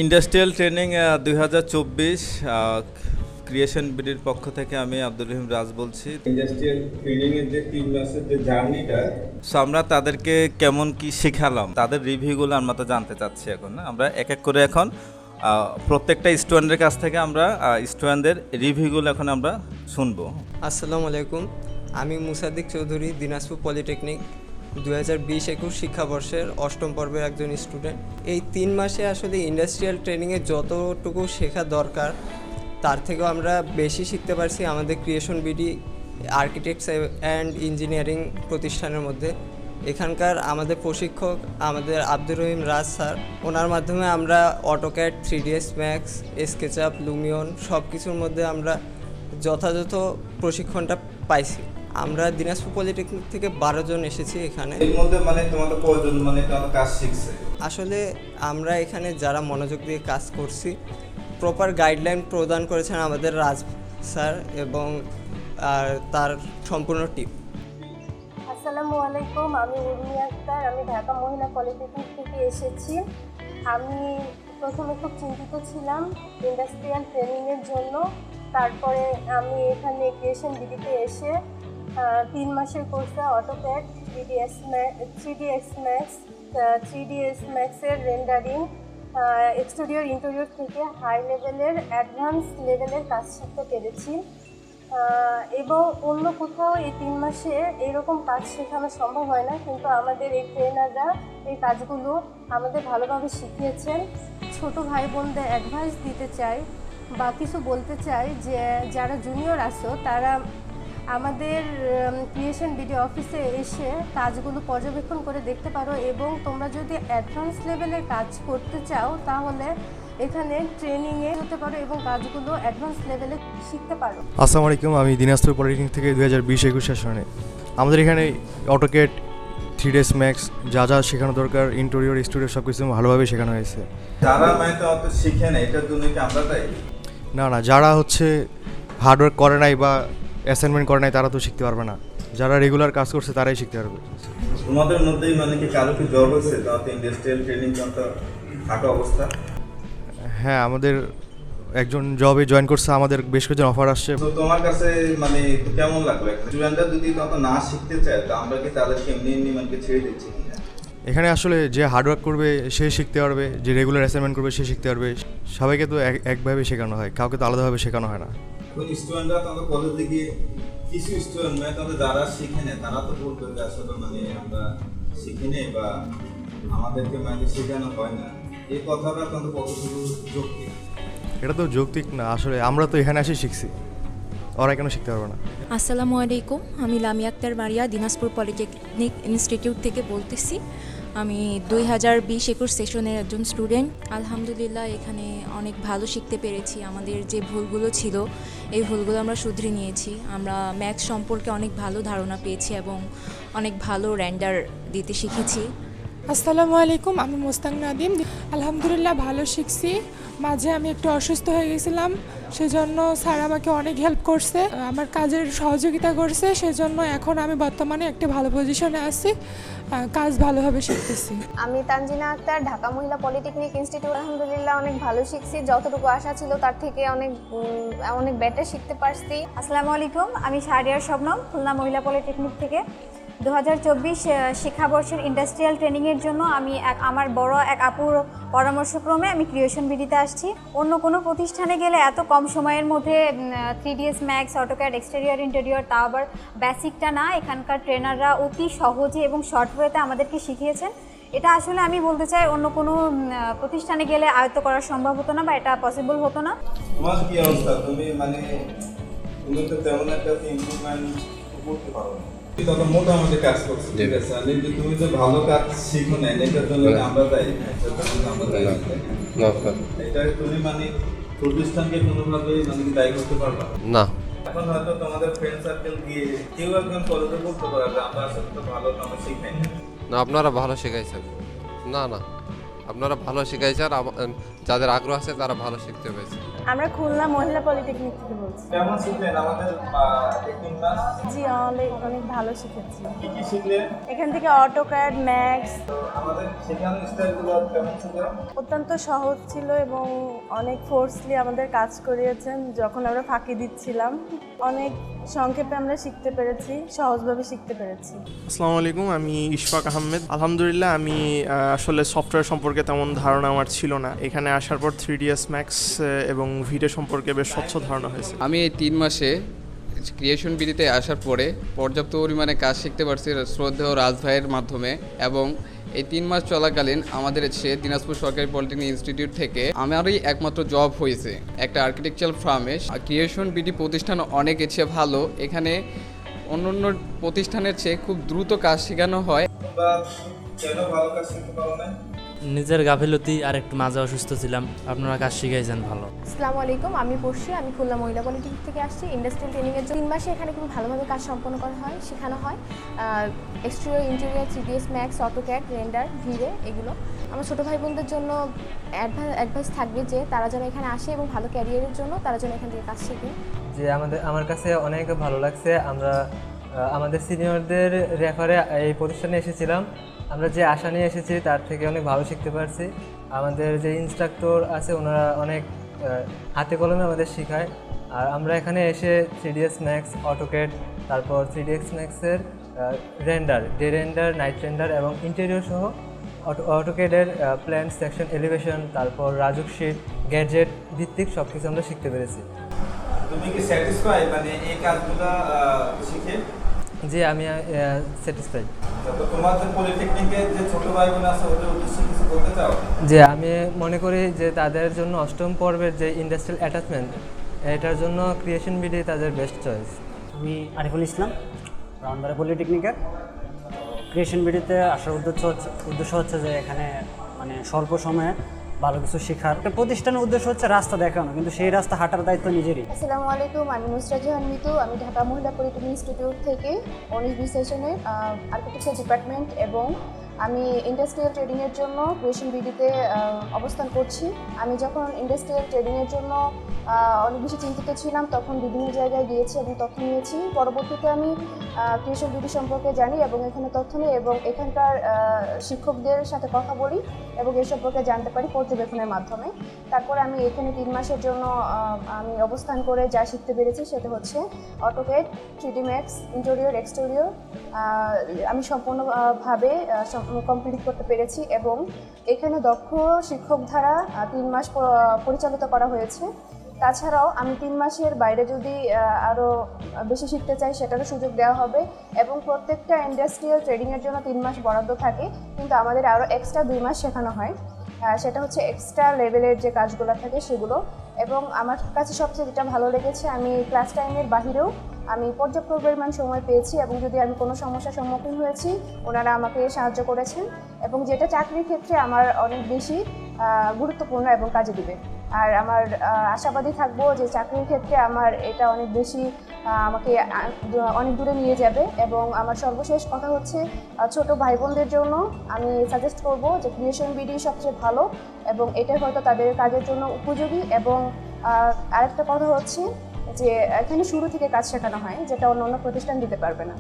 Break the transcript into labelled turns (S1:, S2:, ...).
S1: Industrial training 2024 creation বিডির পক্ষ থেকে আমি আব্দুর রহিম রাজ বলছি।
S2: ইন্ডাস্ট্রিয়াল ট্রেনিং এর যে 3 মাসের যে জার্নিটা,
S1: সো আমরা তাদেরকে কেমন কি শেখালাম তাদের রিভিউগুলো আমরা তো জানতে চাচ্ছি। এখন আমরা এক এক করে এখন প্রত্যেকটা স্টুডেন্টের কাছ থেকে আমরা স্টুডেন্টদের রিভিউগুলো এখন আমরা শুনবো।
S3: আসসালামু আলাইকুম, আমি মুসাদ্দিক চৌধুরী, দিনাজপুর পলিটেকনিক 2020-21 শিক্ষাবর্ষের অষ্টম পর্বের একজন স্টুডেন্ট। এই 3 মাসে আসলে ইন্ডাস্ট্রিয়াল ট্রেনিংয়ে যতটুকু শেখা দরকার তার থেকেও আমরা বেশি শিখতে পারছি আমাদের creation BD architects and engineering প্রতিষ্ঠানের মধ্যে। এখানকার আমাদের প্রশিক্ষক আমাদের আব্দুর রহিম রাজ স্যার, ওনার মাধ্যমে আমরা AutoCAD, 3ds max, SketchUp, Lumion সব কিছুর মধ্যে আমরা যথাযথ প্রশিক্ষণটা পাইছি। আমরা দিনাজপুর পলিটেকনিক থেকে 12 জন এসেছি এখানে।
S1: এর মধ্যে মানে তোমাদের কয়জন মানে কাজ শিখছে?
S3: আসলে আমরা এখানে যারা মনোযোগ দিয়ে কাজ করছি, প্রপার গাইডলাইন প্রদান করেছেন আমাদের রাজ স্যার এবং তার সম্পূর্ণ টিম।
S4: আসসালামু আলাইকুম, আমি উর্মি আক্তার, আমি ঢাকা মহিলা পলিটেকনিক থেকে এসেছি। আমি প্রথমে খুব চিন্তিত ছিলাম ইন্ডাস্ট্রিয়াল ট্রেনিংয়ের জন্য। তারপরে আমি এখানে ক্রিয়েশন বিডিতে এসে 3 মাসের কোর্সে অটোক্যাড, 3ds ম্যাক্সের রেন্ডারিং, এক্সটেরিয়র ইন্টেরিয়র থেকে হাই লেভেলের অ্যাডভান্স লেভেলের কাজ শিখতে পেরেছি। এবং অন্য কোথাও এই 3 মাসে এরকম কাজ শেখানো সম্ভব হয় না, কিন্তু আমাদের এই ট্রেনাররা এই কাজগুলো আমাদের ভালোভাবে শিখিয়েছেন। ছোট ভাই বোনদের অ্যাডভাইস দিতে চাই বা কিছু বলতে চাই যে যারা জুনিয়র আছো তারা আমাদের ক্রিয়েশন বিডি অফিসে এসে কাজগুলো পর্যবেক্ষণ করে দেখতে পারো, এবং তোমরা যদি অ্যাডভান্স লেভেলের কাজ করতে চাও তাহলে এখানে ট্রেনিংয়ে হতে পারো এবং কাজগুলো অ্যাডভান্স লেভেলে শিখতে পারো।
S5: আসসালামু আলাইকুম, আমি দিনাজপুর পলিটেকনিক থেকে 2020-21 সেশনে আমাদের এখানে অটোক্যাড, 3ds ম্যাক্স যা যা শেখানো দরকার, ইন্টেরিয়র এক্সটেরিয়র সব কিছু ভালোভাবে শেখানো হয়েছে।
S1: যারা মানে তো অত শিখে না এটার জন্য কি আমরা তাই?
S5: না, যারা হার্ডওয়ার্ক করে নাই বা অ্যাসাইনমেন্ট করে নাই তারা তো শিখতে পারবে না। যারা রেগুলার কাজ করছে তারাই শিখতে পারবে।
S1: তোমাদের মধ্যেই মানে কি কারো কি জব হয়েছে? তাতে ইন্ডাস্ট্রিয়াল ট্রেনিং তো থাকা অবস্থা।
S5: হ্যাঁ, আমাদের একজন জবে জয়েন করছে, আমাদের বেশ কয়েকজন অফার আসছে।
S1: তো তোমার কাছে মানে কেমন লাগলো? স্টুডেন্টরা যদি তত না শিখতে চায় তো আমরা কি তাদেরকে এমনি মানে ছেড়ে দিচ্ছি?
S5: এখানে আসলে যে হার্ডওয়ার্ক করবে সে শিখতে পারবে, যে রেগুলার অ্যাসাইনমেন্ট করবে সে শিখতে পারবে। সবাইকে তো একভাবে শেখানো হয়, কাউকে তো আলাদাভাবে শেখানো হয় না।
S1: কোন স্টুডেন্টরা তাদের কলেজে গিয়ে কিছু স্টুডেন্ট মানে তাদের যারা শিখে নেয় তারা তো বলবে যে আসলে মানে আমরা শিখি নেই বা আমাদেরকে মানে শেখানো হয় না, এই কথাটা তাদের কতটুকু যৌক্তিক?
S5: এটা তো যৌক্তিক না, আসলে আমরা তো এখানে এসে শিখছি, ওরা কেন শিখতে পারবে না?
S6: আসসালামু আলাইকুম, আমি লামিয়া আক্তার মারিয়া, দিনাজপুর পলিটেকনিক ইনস্টিটিউট থেকে বলতেছি। আমি 2020-21 সেশনের একজন স্টুডেন্ট। আলহামদুলিল্লাহ এখানে অনেক ভালো শিখতে পেরেছি। আমাদের যে ভুলগুলো ছিল এই ভুলগুলো আমরা শুধরে নিয়েছি। আমরা ম্যাথস সম্পর্কে অনেক ভালো ধারণা পেয়েছি এবং অনেক ভালো রেন্ডার দিতে শিখেছি।
S7: আসসালামু আলাইকুম, আমি মোস্তাক নাদিম। আলহামদুলিল্লাহ ভালো শিখছি। মাঝে আমি একটু অসুস্থ হয়ে গেছিলাম, সেজন্য স্যার আমাকে অনেক হেল্প করছে, আমার কাজের সহযোগিতা করছে, সেজন্য এখন আমি বর্তমানে একটি ভালো পজিশনে আছি, কাজ ভালোভাবে শিখতেছি।
S8: আমি তানজিনা আক্তার, ঢাকা মহিলা পলিটেকনিক ইনস্টিটিউট। আলহামদুলিল্লাহ অনেক ভালো শিখছি, যতটুকু আশা ছিল তার থেকে অনেক বেটার শিখতে পারছি।
S9: আসসালামু আলাইকুম, আমি শাহরিয়ার শবনম, খুলনা মহিলা পলিটেকনিক থেকে। 2024 শিক্ষাবর্ষের ইন্ডাস্ট্রিয়াল ট্রেনিংয়ের জন্য আমি আমার বড় এক আপুর পরামর্শক্রমে আমি ক্রিয়েশন বিডিতে আসছি। অন্য কোনো প্রতিষ্ঠানে গেলে এত কম সময়ের মধ্যে 3ds max, AutoCAD, exterior interior, তাও আবার বেসিকটা না, এখানকার ট্রেনাররা অতি সহজে এবং শর্ট ওয়েতে আমাদেরকে শিখিয়েছেন। এটা আসলে আমি বলতে চাই অন্য কোনো প্রতিষ্ঠানে গেলে আয়ত্ত করা সম্ভব হতো না বা এটা পসিবল হতো না।
S1: তোমার কি অবস্থা? তুমি তো তেমন একটা ইমপ্রুভমেন্ট করতে পারো না, তত মোটামুটি কাজ করছো, ঠিক আছে? আর তুমি যে ভালো কাজ শিখো না এটার জন্য আমরা তাই এটা তুমি মানে প্রতিষ্ঠানকে কোনোভাবে মানে দায়ী করতে পারবা
S10: না।
S1: এখন হয়তো তোমাদের ফ্রেন্ড সার্কেল গিয়ে কেউ একজন কলেজে বলতে পারে যে আমরা আসলে তো ভালো আমরা শিখাই
S10: না, আপনারা ভালো শেখাইছেন। না, আপনারা ভালো শেখাইছেন, যাদের আগ্রহ আছে তারা ভালো শিখতে পেরেছে।
S4: আমরা খুলনা মহিলা পলিটেকনিক থেকে বলছি।
S1: কেমন শিখলেন আমাদের টেকনিক ক্লাস?
S4: জি, অনেক ভালো শিখেছি।
S1: কি কি শিখলেন?
S4: এখান থেকে অটোক্যাড, ম্যাক্স
S1: আমাদের শেখানোর স্টাইলগুলো কেমন ছিল?
S4: অত্যন্ত সহজ ছিল এবং অনেক ফোর্সলি আমাদের কাজ করিয়েছেন যখন আমরা ফাঁকি দিচ্ছিলাম। অনেক সংক্ষেপে আমরা শিখতে পেরেছি, সহজভাবে শিখতে পেরেছি।
S11: আসসালামু আলাইকুম, আমি ইশফাক আহমেদ। আলহামদুলিল্লাহ, আমি আসলে সফটওয়্যার সম্পর্কে তেমন ধারণা আমার ছিল না। এখানে আসার পর 3ds Max এবং ভিডিও সম্পর্কে বেশ স্বচ্ছ ধারণা হয়েছে।
S12: আমি এই 3 মাসে ক্রিয়েশন বিডিতে আসার পরে পর্যাপ্ত পরিমাণে কাজ শিখতে পারছি শ্রদ্ধেয় রাজ ভাইয়ের মাধ্যমে, এবং এই 3 মাস চলাকালীন আমাদের দিনাজপুর সরকারি পলিটেকনিক ইনস্টিটিউট থেকে আমারই একমাত্র জব হয়েছে একটা আর্কিটেকচারাল ফার্মে। ক্রিয়েশন বিডি প্রতিষ্ঠান অনেক চেয়ে ভালো, এখানে অন্য প্রতিষ্ঠানের চেয়ে খুব দ্রুত কাজ শেখানো হয়।
S1: কেন ভালো কাজ শিখতে পারো না?
S13: নিজের গাফিলতি আর একটু মাঝে অসুস্থ ছিলাম, আপনারা কাজ শিখাইছেন ভালো।
S8: আসসালামু আলাইকুম, আমি পড়শি, আমি খুলনা মহিলা পলিটেকনিক থেকে আসছি ইন্ডাস্ট্রিয়াল ট্রেনিংয়ের জন্য। 3 মাসে এখানে খুব ভালোভাবে কাজ সম্পন্ন করা হয়, শেখানো হয় exterior, interior, 3ds Max, AutoCAD, render, VRay এগুলো। আমার ছোটো ভাই বোনদের জন্য অ্যাডভাইস থাকবে যে তারা যেন এখানে আসে এবং ভালো ক্যারিয়ারের জন্য তারা যেন এখান থেকে কাজ শেখে।
S3: যে আমার কাছে অনেক ভালো লাগছে। আমরা আমাদের সিনিয়রদের রেফারে এই প্রতিষ্ঠানে এসেছিলাম। আমরা যে আশা নিয়ে এসেছি তার থেকে অনেক ভালো শিখতে পারছি। আমাদের যে ইনস্ট্রাক্টর আছে ওনারা অনেক হাতে কলমে আমাদের শেখায়। আর আমরা এখানে এসে 3ds Max, অটোক্যাড, তারপর 3ds Maxের render, day render, night render এবং ইন্টেরিয়র সহ অটোক্যাডের প্ল্যান, সেকশন, এলিভেশন, তারপর রাজুক শিট, গ্যাজেট ভিত্তিক সব কিছু আমরা শিখতে পেরেছি।
S1: তুমি কি স্যাটিসফাই মানে এই কাজগুলো শিখে?
S3: জি, আমি স্যাটিসফাইড।
S1: তো তোমাদের পলিটেকনিকের যে ছোট ভাই বোন আছে ওদের উদ্দেশ্যে কিছু বলতে চাও?
S3: যে আমি মনে করি যে তাদের জন্য অষ্টম পর্বের যে ইন্ডাস্ট্রিয়াল অ্যাটাচমেন্ট, এটার জন্য ক্রিয়েশন বিডি তাদের বেস্ট চয়েস।
S14: আমি আরিফুল ইসলাম, ব্রাউনবাড়ি পলিটেকনিকের। ক্রিয়েশন বিডিতে আসার উদ্দেশ্য হচ্ছে যে এখানে মানে স্বল্প সময়ে ভালো কিছু শেখার। একটা প্রতিষ্ঠানের উদ্দেশ্য হচ্ছে রাস্তা দেখানো, কিন্তু সেই রাস্তা হাঁটার দায়িত্ব নিজেরই।
S8: আসসালামু আলাইকুম, আমি নুসরাত জাহান মিতু, আমি ঢাকা মহিলা পলিটেকনিক ইনস্টিটিউট থেকে 19-20 সেশনের আর্কিটেকচার ডিপার্টমেন্ট, এবং আমি ইন্ডাস্ট্রিয়াল ট্রেডিংয়ের জন্য ক্রিয়েশন বিডিতে অবস্থান করছি। আমি যখন ইন্ডাস্ট্রিয়াল ট্রেডিংয়ের জন্য অনেক বেশি চিন্তিত ছিলাম তখন বিভিন্ন জায়গায় গিয়েছি এবং তথ্য নিয়েছি। পরবর্তীতে আমি ক্রিয়েশন বিডি সম্পর্কে জানি এবং এখানে তথ্য নিই এবং এখানকার শিক্ষকদের সাথে কথা বলি এবং এ সম্পর্কে জানতে পারি পর্যবেক্ষণের মাধ্যমে। তারপরে আমি এখানে 3 মাসের জন্য আমি অবস্থান করে যা শিখতে পেরেছি সেটা হচ্ছে AutoCAD, 3D Max, interior, exterior আমি সম্পূর্ণভাবে কমপ্লিট করতে পেরেছি এবং এখানে দক্ষ শিক্ষক দ্বারা 3 মাস পরিচালিত করা হয়েছে। তাছাড়াও আমি 3 মাসের বাইরে যদি আরও বেশি শিখতে চাই সেটারও সুযোগ দেওয়া হবে এবং প্রত্যেকটা ইন্ডাস্ট্রিয়াল ট্রেডিংয়ের জন্য 3 মাস বরাদ্দ থাকে, কিন্তু আমাদের আরও এক্সট্রা 2 মাস শেখানো হয়। সেটা হচ্ছে এক্সট্রা লেভেলের যে কাজগুলো থাকে সেগুলো। এবং আমার কাছে সবচেয়ে যেটা ভালো লেগেছে, আমি ক্লাস টাইমের বাহিরেও আমি পর্যাপ্ত পরিমাণ সময় পেয়েছি এবং যদি আমি কোনো সমস্যার সম্মুখীন হয়েছি ওনারা আমাকে সাহায্য করেছেন এবং যেটা চাকরির ক্ষেত্রে আমার অনেক বেশি গুরুত্বপূর্ণ এবং কাজে দিবে। আর আমার আশাবাদী থাকবো যে চাকরির ক্ষেত্রে আমার এটা অনেক বেশি আমাকে অনেক দূরে নিয়ে যাবে। এবং আমার সর্বশেষ কথা হচ্ছে ছোট ভাই বোনদের জন্য আমি সাজেস্ট করব যে ক্রিয়েশন বিডি সবচেয়ে ভালো এবং এটাই হয়তো তাদের কাজের জন্য উপযোগী। এবং আরেকটা কথা হচ্ছে যে এখানে শুরু থেকে কাজ শেখানো হয়, যেটা অন্য প্রতিষ্ঠান দিতে পারবে না।